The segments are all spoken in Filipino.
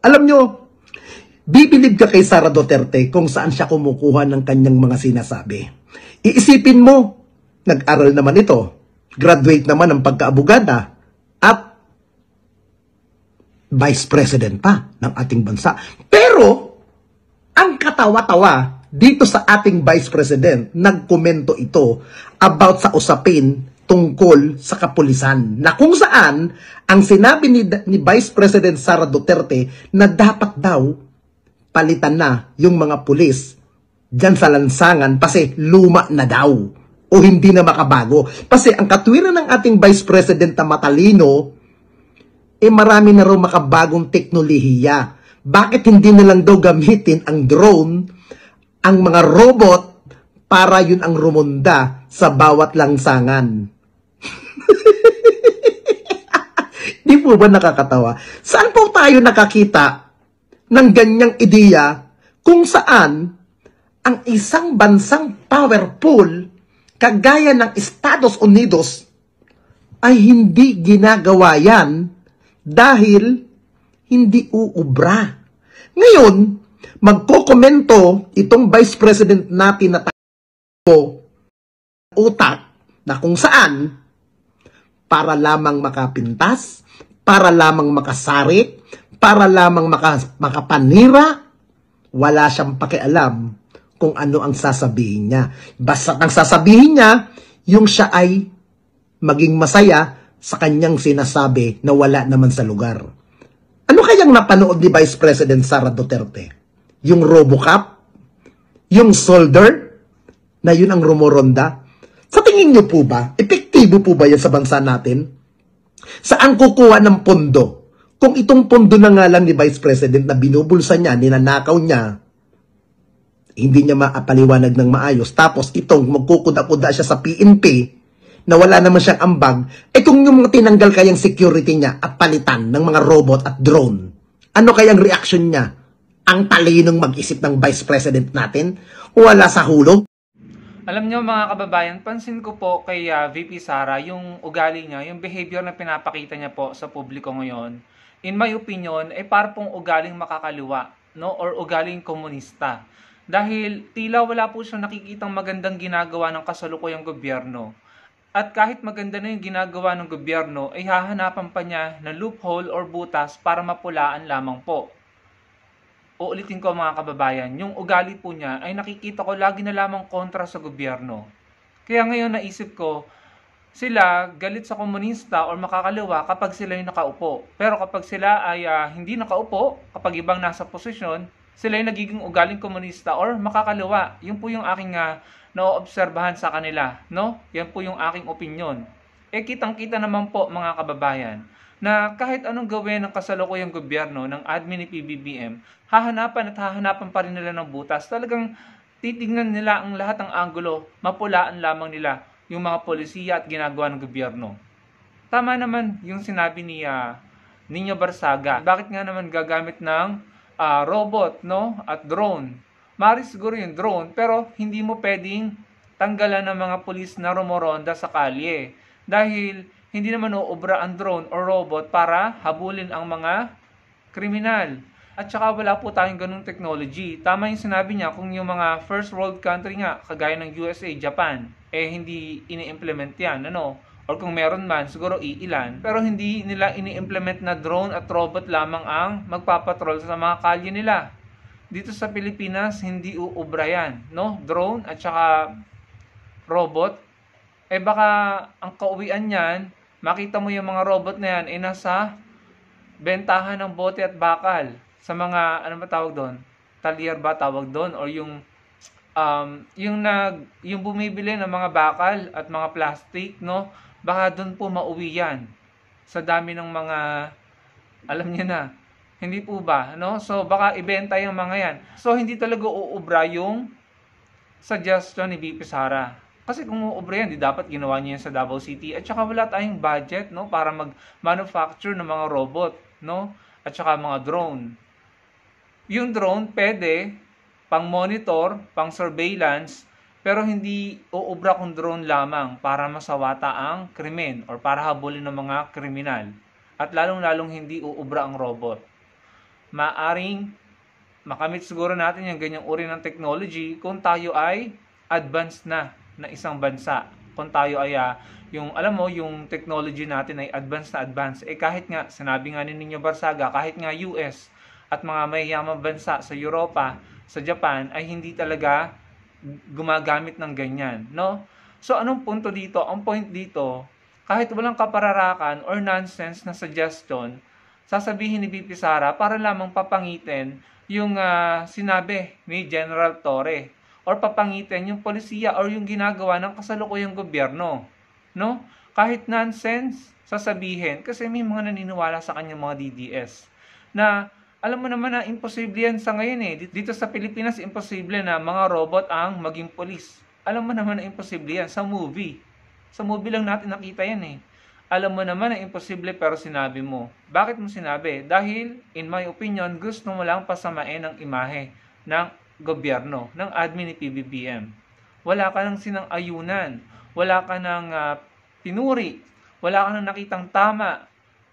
Alam nyo, bibilib ka kay Sara Duterte kung saan siya kumukuha ng kanyang mga sinasabi. Iisipin mo, nag-aral naman ito, graduate naman ng pagkaabogada, at vice president pa ng ating bansa. Pero, ang katawa-tawa dito sa ating vice president, nagkomento ito about sa usapin tungkol sa kapulisan, na kung saan ang sinabi ni Vice President Sara Duterte na dapat daw palitan na yung mga pulis dyan sa lansangan kasi luma na daw o hindi na makabago. Kasi ang katwiran ng ating Vice President na matalino, marami na raw makabagong teknolohiya. Bakit hindi na lang daw gamitin ang drone, ang mga robot, para yun ang rumonda sa bawat langsangan? Di po ba nakakatawa? Saan po tayo nakakita ng ganyang ideya kung saan ang isang bansang powerful kagaya ng Estados Unidos ay hindi ginagawa yan dahil hindi uubra. Ngayon, magkokomento itong Vice President natin na utak na kung saan para lamang makapintas, para lamang makasari, para lamang makapanira, wala siyang pakialam kung ano ang sasabihin niya. Basta ang sasabihin niya, yung siya ay maging masaya sa kanyang sinasabi na wala naman sa lugar. Ano kayang napanood ni Vice President Sara Duterte? Yung RoboCop? Yung soldier? Na yun ang rumoronda? Sa tingin niyo po ba, epektibo po ba yan sa bansa natin? Saan kukuha ng pondo? Kung itong pondo na nga lang ni Vice President na binubulsa niya, ninanakaw niya, hindi niya maapaliwanag ng maayos, tapos itong magkukuda-kuda siya sa PNP, na wala naman siyang ambag, kung yung mga tinanggal kayang security niya at palitan ng mga robot at drone, ano kayang reaction niya? Ang talinong mag-isip ng Vice President natin? Wala sa hulog? Alam niyo mga kababayan, pansin ko po kay VP Sara yung ugali niya, yung behavior na pinapakita niya po sa publiko ngayon. In my opinion, para pong ugaling makakaliwa, no? Or ugaling komunista. Dahil tila wala po siyang nakikitang magandang ginagawa ng kasalukuyang gobyerno. At kahit maganda na yung ginagawa ng gobyerno, ay hahanapan pa niya ng loophole or butas para mapulaan lamang po. Uulitin ko mga kababayan, yung ugali po niya ay nakikita ko lagi na lamang kontra sa gobyerno. Kaya ngayon naisip ko, sila galit sa komunista o makakaliwa kapag sila yung nakaupo. Pero kapag sila ay hindi nakaupo, kapag ibang nasa posisyon, sila yung nagiging ugaling komunista or makakaliwa. Yun po yung aking naoobserbahan sa kanila. No? Yan po yung aking opinion. Kitang-kita naman po mga kababayan, na kahit anong gawin ng kasalukuyang gobyerno ng admin ni PBBM, hahanapan pa rin nila ng butas. Talagang titignan nila ang lahat ng anggulo, mapulaan lamang nila yung mga polisiya at ginagawa ng gobyerno. Tama naman yung sinabi ni Nino Barsaga. Bakit nga naman gagamit ng robot, no, at drone? Mari siguro yung drone, pero hindi mo pwedeng tanggalan ng mga pulis na rumoronda sa kalye. Dahil hindi naman uubra ang drone o robot para habulin ang mga kriminal. At saka wala po tayong ganung technology. Tama yung sinabi niya, kung yung mga first world country nga, kagaya ng USA, Japan, hindi ini-implement yan, ano? Or kung meron man, siguro iilan. Pero hindi nila ini-implement na drone at robot lamang ang magpapatrol sa mga kalye nila. Dito sa Pilipinas, hindi uubra yan, no? Drone at saka robot. Baka ang kauwian niyan, makita mo yung mga robot na yan, nasa bentahan ng bote at bakal. Sa mga, ano ba tawag doon? Talyer ba tawag doon? Or yung bumibili ng mga bakal at mga plastic, no? Baka doon po mauwi yan. Sa dami ng mga, alam niyo na, hindi po ba? No? So, baka ibenta yung mga yan. So, hindi talaga uubra yung suggestion ni VP Sara. Kasi kung uubra yan, di dapat ginawa niya yan sa Davao City. At saka wala tayong budget, no? Para mag-manufacture ng mga robot, no? At saka mga drone. Yung drone, pwede pang monitor, pang surveillance, pero hindi uubra kung drone lamang para masawata ang krimen or para habulin ng mga kriminal. At lalong-lalong hindi uubra ang robot. maaring makamit siguro natin yung ganyang uri ng technology kung tayo ay advanced na isang bansa. Kung tayo ay, yung alam mo, yung technology natin ay advanced na advanced. Kahit nga, sinabi nga ni Nino Barsaga, kahit nga US at mga mayayamang bansa sa Europa, sa Japan, ay hindi talaga gumagamit ng ganyan, no? So, anong punto dito? Ang point dito, kahit walang kapararakan or nonsense na suggestion, sasabihin ni VP Sara para lamang papangitin yung sinabi ni General Torre or papangitin yung polisiya or yung ginagawa ng kasalukuyang gobyerno, no? Kahit nonsense, sasabihin kasi may mga naniniwala sa kanyang mga DDS na alam mo naman na imposible yan sa ngayon Dito sa Pilipinas, imposible na mga robot ang maging polis. Alam mo naman na imposible yan sa movie. Sa movie lang natin nakita yan Alam mo naman na imposible pero sinabi mo. Bakit mo sinabi? Dahil, in my opinion, gusto mo lang pasamain ang imahe ng gobyerno, ng admin ni PBBM. Wala ka nang sinang-ayunan. Wala ka nang pinuri. Wala ka nang nakitang tama.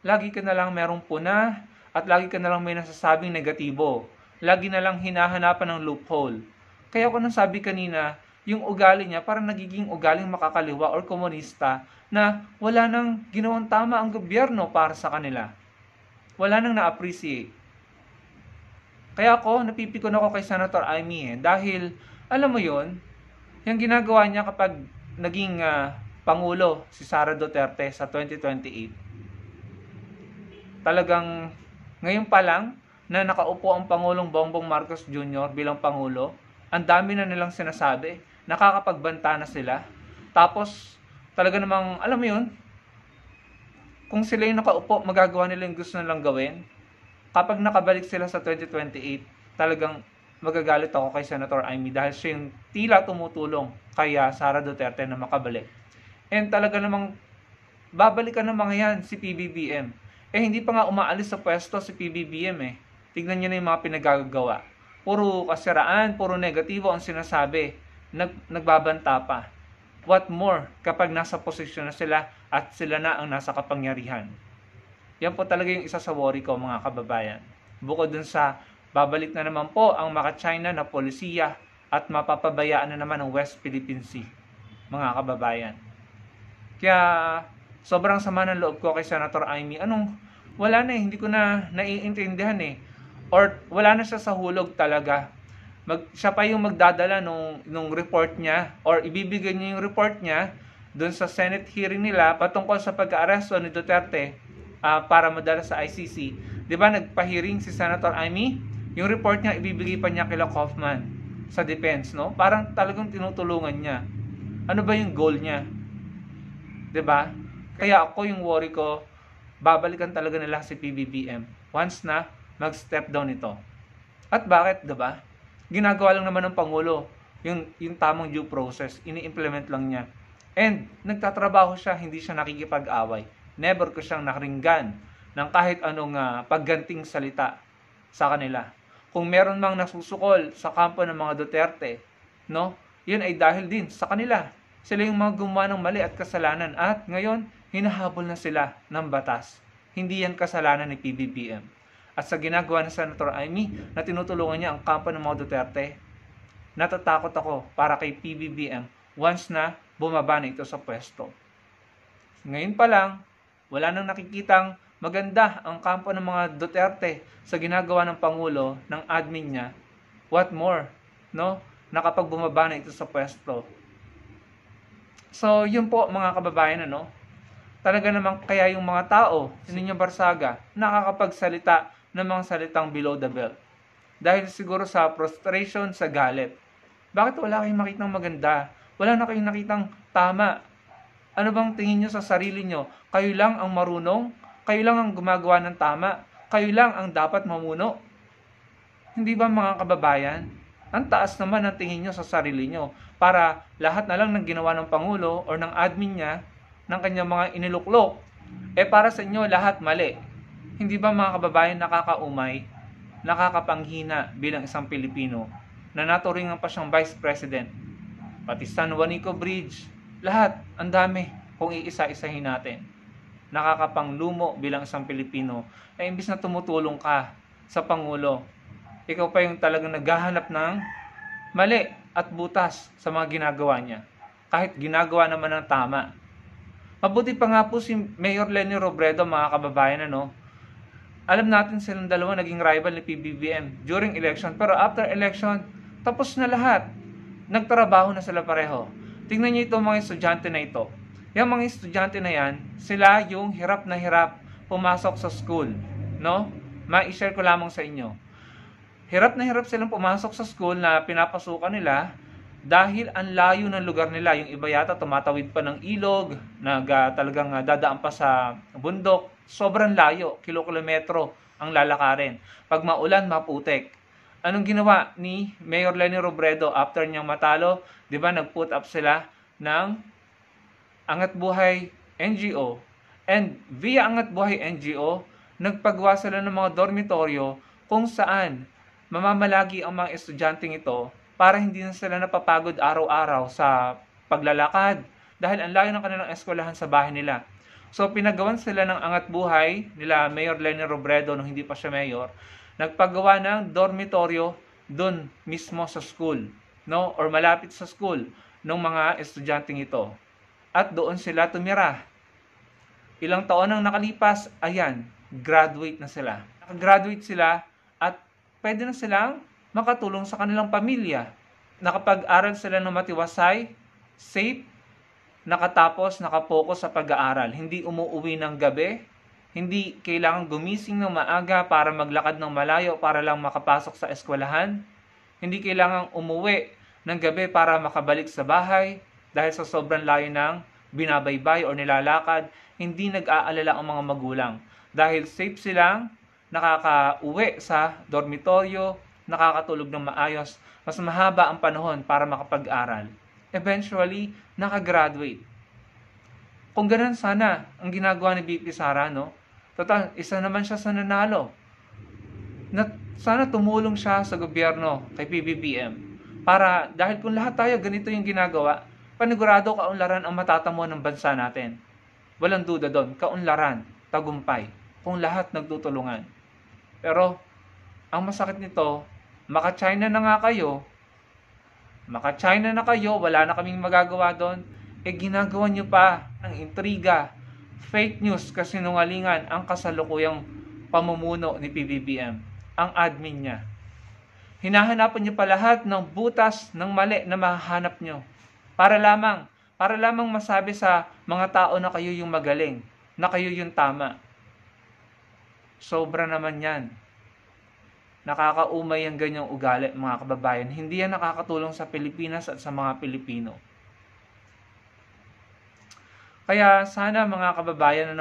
Lagi ka na lang merong puna at lagi ka na lang may nasasabing negatibo. Lagi na lang hinahanapan ng loophole. Kaya ako nang sabi kanina, yung ugali niya parang nagiging ugaling makakaliwa or komunista na wala nang ginawang tama ang gobyerno para sa kanila. Wala nang na-appreciate. Kaya ako, napipikon ako kay Senator Amy dahil, alam mo yon, yung ginagawa niya kapag naging Pangulo si Sara Duterte sa 2028. Talagang ngayon pa lang na nakaupo ang Pangulong Bongbong Marcos Jr. bilang Pangulo, ang dami na nilang sinasabi, nakakapagbanta na sila. Tapos, talaga namang, alam mo yun, kung sila yung nakaupo, magagawa nila yung gusto nilang gawin. Kapag nakabalik sila sa 2028, talagang magagalit ako kay Senator Amy dahil siya yung tila tumutulong kay Sara Duterte na makabalik. And talaga namang babalikan ng mga yan si PBBM. Hindi pa nga umaalis sa pwesto si PBBM Tignan niyo na yung mga pinagagawa. Puro kasiraan, puro negatibo ang sinasabi. Nagbabanta pa. What more kapag nasa posisyon na sila at sila na ang nasa kapangyarihan. Yan po talaga yung isa sa worry ko mga kababayan. Bukod dun sa babalik na naman po ang maka-China na polisiya at mapapabayaan na naman ang West Philippine Sea, mga kababayan. Kaya sobrang sama ng loob ko kay Senator Amy. Wala na hindi ko na naiintindihan Or wala na siya sa hulog talaga. Siya pa yung magdadala nung report niya or ibibigay niya yung report niya dun sa Senate hearing nila patungkol sa pag-aaresto ni Duterte para madala sa ICC. Di ba nagpa-hearing si Senator Amy? Yung report niya, ibibigay pa niya kila Kaufman sa defense, no? Parang talagang tinutulungan niya. Ano ba yung goal niya? Di ba? Kaya ako yung worry ko, babalikan talaga nila si PBBM once na mag-step down ito. At bakit, di ba? Ginagawa lang naman ng Pangulo yung tamang due process, ini-implement lang niya. And nagtatrabaho siya, hindi siya nakikipag-away. Never ko siyang naringgan ng kahit anong pagganting salita sa kanila. Kung meron mang nasusukol sa kampo ng mga Duterte, no? Yun ay dahil din sa kanila. Sila yung mga gumawa ng mali at kasalanan at ngayon hinahabol na sila ng batas. Hindi yan kasalanan ni PBBM. At sa ginagawa ng Senator Amy na tinutulungan niya ang kampo ng mga Duterte, natatakot ako para kay PBBM once na bumaba na ito sa pwesto. Ngayon pa lang, wala nang nakikitang maganda ang kampo ng mga Duterte sa ginagawa ng Pangulo, ng admin niya. What more, no? Na kapag bumaba na ito sa pwesto. So, yun po mga kababayan, talaga namang kaya yung mga tao, si Nino Barsaga, nakakapagsalita ng mga salitang below the belt. Dahil siguro sa frustration, sa galit. Bakit wala kayong makitang maganda? Wala na kayong nakitang tama? Ano bang tingin nyo sa sarili nyo? Kayo lang ang marunong? Kayo lang ang gumagawa ng tama? Kayo lang ang dapat mamuno? Hindi ba mga kababayan? Ang taas naman ang tingin nyo sa sarili nyo para lahat na lang ng ginawa ng Pangulo o ng admin niya, ng kanyang mga iniluklok, para sa inyo lahat mali. Hindi ba mga kababayan nakakaumay, nakakapanghina bilang isang Pilipino na naturingan pa siyang Vice President? Pati San Juanico Bridge, lahat, ang dami kung iisa-isahin natin. Nakakapanglumo bilang isang Pilipino imbis na tumutulong ka sa Pangulo. Ikaw pa yung talagang naghahanap ng mali at butas sa mga ginagawa niya. Kahit ginagawa naman ng tama. Mabuti pa nga po si Mayor Leni Robredo, mga kababayan, ano? Alam natin silang dalawa naging rival ni PBBM during election. Pero after election, tapos na lahat. Nagtrabaho na sila pareho. Tingnan niyo ito mga estudyante na ito. Yung mga estudyante na yan, sila yung hirap na hirap pumasok sa school. No? Ma-share ko lamang sa inyo. Hirap na hirap silang pumasok sa school na pinapasukan nila dahil ang layo ng lugar nila. Yung iba yata tumatawid pa ng ilog, talagang dadaan pa sa bundok. Sobrang layo, kilometro ang lalakarin. Pag maulan, maputik. Anong ginawa ni Mayor Leni Robredo after niyang matalo? Di ba nag-put up sila ng Angat Buhay NGO. And via Angat Buhay NGO, nagpagawa sila ng mga dormitoryo kung saan mamamalagi ang mga estudyanteng ito para hindi na sila napapagod araw-araw sa paglalakad dahil ang layo ng kanilang eskwelahan sa bahay nila. So pinagawan sila ng Angat Buhay nila Mayor Leni Robredo nung hindi pa siya mayor, nagpagawa ng dormitoryo doon mismo sa school, no, or malapit sa school ng mga estudyanteng ito. At doon sila tumira. Ilang taon ang nakalipas, ayan, graduate na sila. Nakagraduate sila at pwede na silang makatulong sa kanilang pamilya. Nakapag-aral sila ng matiwasay, safe, nakatapos, nakapokus sa pag-aaral. Hindi umuuwi ng gabi, hindi kailangan gumising ng maaga para maglakad ng malayo para lang makapasok sa eskwelahan. Hindi kailangan umuwi ng gabi para makabalik sa bahay dahil sa sobrang layo ng binabaybay o nilalakad. Hindi nag-aalala ang mga magulang dahil safe silang nakaka-uwi sa dormitoryo, nakakatulog ng maayos, mas mahaba ang panahon para makapag-aral. Eventually, nakagraduate. Kung ganun sana ang ginagawa ni VP Sara, no? Total, isa naman siya sa nanalo. Sana tumulong siya sa gobyerno kay PBBM. Para, dahil kung lahat tayo ganito yung ginagawa, panigurado kaunlaran ang matatamo ng bansa natin. Walang duda doon, kaunlaran, tagumpay, kung lahat nagtutulungan. Pero, ang masakit nito, maka-China na nga kayo, wala na kaming magagawa doon, ginagawa nyo pa ng intriga, fake news, kasinungalingan ang kasalukuyang pamumuno ni PBBM, ang admin niya. Hinahanapan nyo pa lahat ng butas ng mali na mahahanap nyo para lamang masabi sa mga tao na kayo yung magaling, na kayo yung tama. Sobra naman yan. Nakakaumay ang ganyang ugali, mga kababayan. Hindi yan nakakatulong sa Pilipinas at sa mga Pilipino. Kaya sana mga kababayan,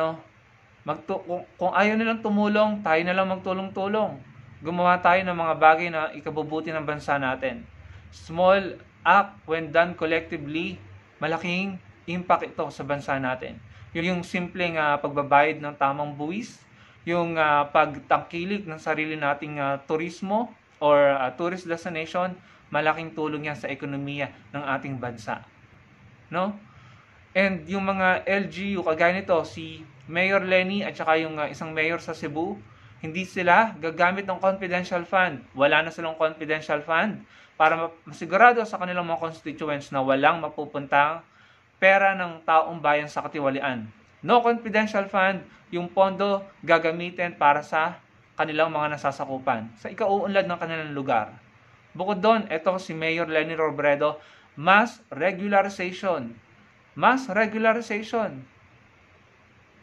kung ayaw nilang tumulong, tayo na lang magtulong-tulong. Gumawa tayo ng mga bagay na ikabubuti ng bansa natin. Small act when done collectively, malaking impact ito sa bansa natin. Yung simpleng pagbabayad ng tamang buwis, yung pagtangkilik ng sarili nating turismo or tourist destination, malaking tulong yan sa ekonomiya ng ating bansa. No? And yung mga LGU, kagaya nito, si Mayor Leni at saka yung isang mayor sa Cebu, hindi sila gagamit ng confidential fund. Wala na silang confidential fund para masigurado sa kanilang mga constituents na walang mapupuntang pera ng taong bayan sa katiwalian. No confidential fund, yung pondo gagamitin para sa kanilang mga nasasakupan, sa ikauunlad ng kanilang lugar. Bukod doon, ito si Mayor Leni Robredo, mass regularization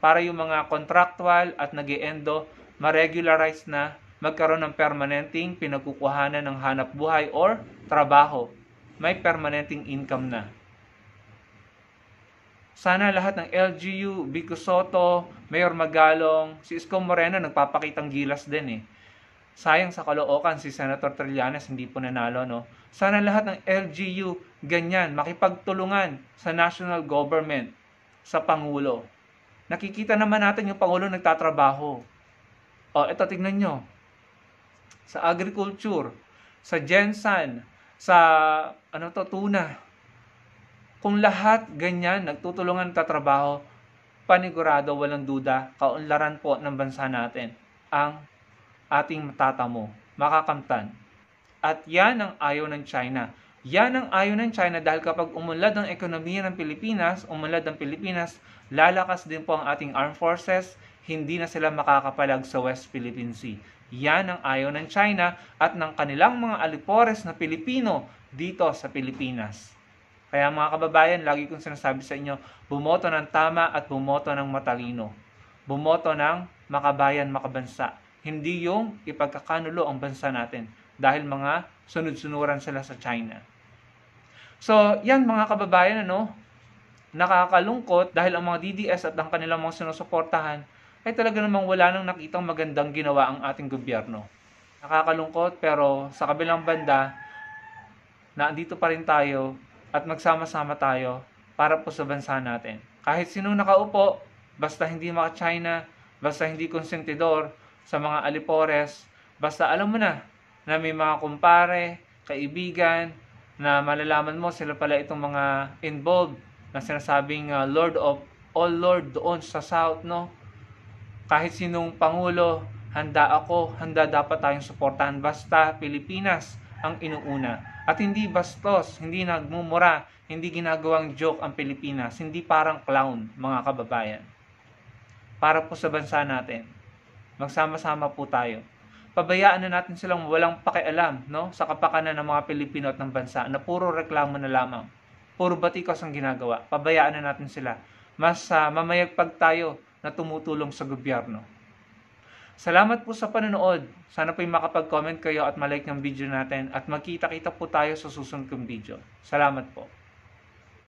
para yung mga contractual at nag-e-endo ma-regularize na, magkaroon ng permanenteng pinagkukuhanan ng hanap buhay or trabaho. May permanenteng income na. Sana lahat ng LGU, Vico Soto, Mayor Magalong, si Isko Moreno nagpapakitang gilas din eh. Sayang sa Caloocan, si Senator Trillanes hindi po nanalo, no? Sana lahat ng LGU ganyan, makipagtulungan sa national government, sa Pangulo. Nakikita naman natin yung Pangulo nagtatrabaho. Ito tignan nyo. Sa agriculture, sa Gensan, sa tuna. Kung lahat ganyan, nagtutulungan tatrabaho, panigurado, walang duda, kaunlaran po ng bansa natin ang ating matatamo, makakamtan. At yan ang ayaw ng China. Yan ang ayaw ng China dahil kapag umunlad ang ekonomiya ng Pilipinas, lalakas din po ang ating armed forces, hindi na sila makakapalag sa West Philippine Sea. Yan ang ayaw ng China at ng kanilang mga alipores na Pilipino dito sa Pilipinas. Kaya mga kababayan, lagi kong sinasabi sa inyo, bumoto ng tama at bumoto ng matalino. Bumoto ng makabayan, makabansa. Hindi yung ipagkakanulo ang bansa natin dahil mga sunod-sunuran sila sa China. So, yan mga kababayan, nakakalungkot dahil ang mga DDS at ang kanilang mga sinusuportahan ay talaga namang wala nang nakitang magandang ginawa ang ating gobyerno. Nakakalungkot pero sa kabilang banda, naandito pa rin tayo at magsama-sama tayo para po sa bansa natin. Kahit sinong nakaupo, basta hindi maka-China, basta hindi konsentidor sa mga alipores, basta alam mo na may mga kumpare, kaibigan, na malalaman mo sila pala itong mga involved na sinasabing Lord of all Lord doon sa South, Kahit sinong Pangulo, handa ako, handa dapat tayong suportahan basta Pilipinas ang inuuna. At hindi bastos, hindi nagmumura, hindi ginagawang joke ang Pilipinas, hindi parang clown, mga kababayan. Para po sa bansa natin, magsama-sama po tayo. Pabayaan na natin silang walang pakialam sa kapakanan ng mga Pilipino at ng bansa na puro reklamo na lamang. Puro batikos ang ginagawa. Pabayaan na natin sila. Mas mamayagpag tayo na tumutulong sa gobyerno. Salamat po sa panonood. Sana po'y makapag-comment kayo at malike ng video natin at magkita-kita po tayo sa susunod kong video. Salamat po.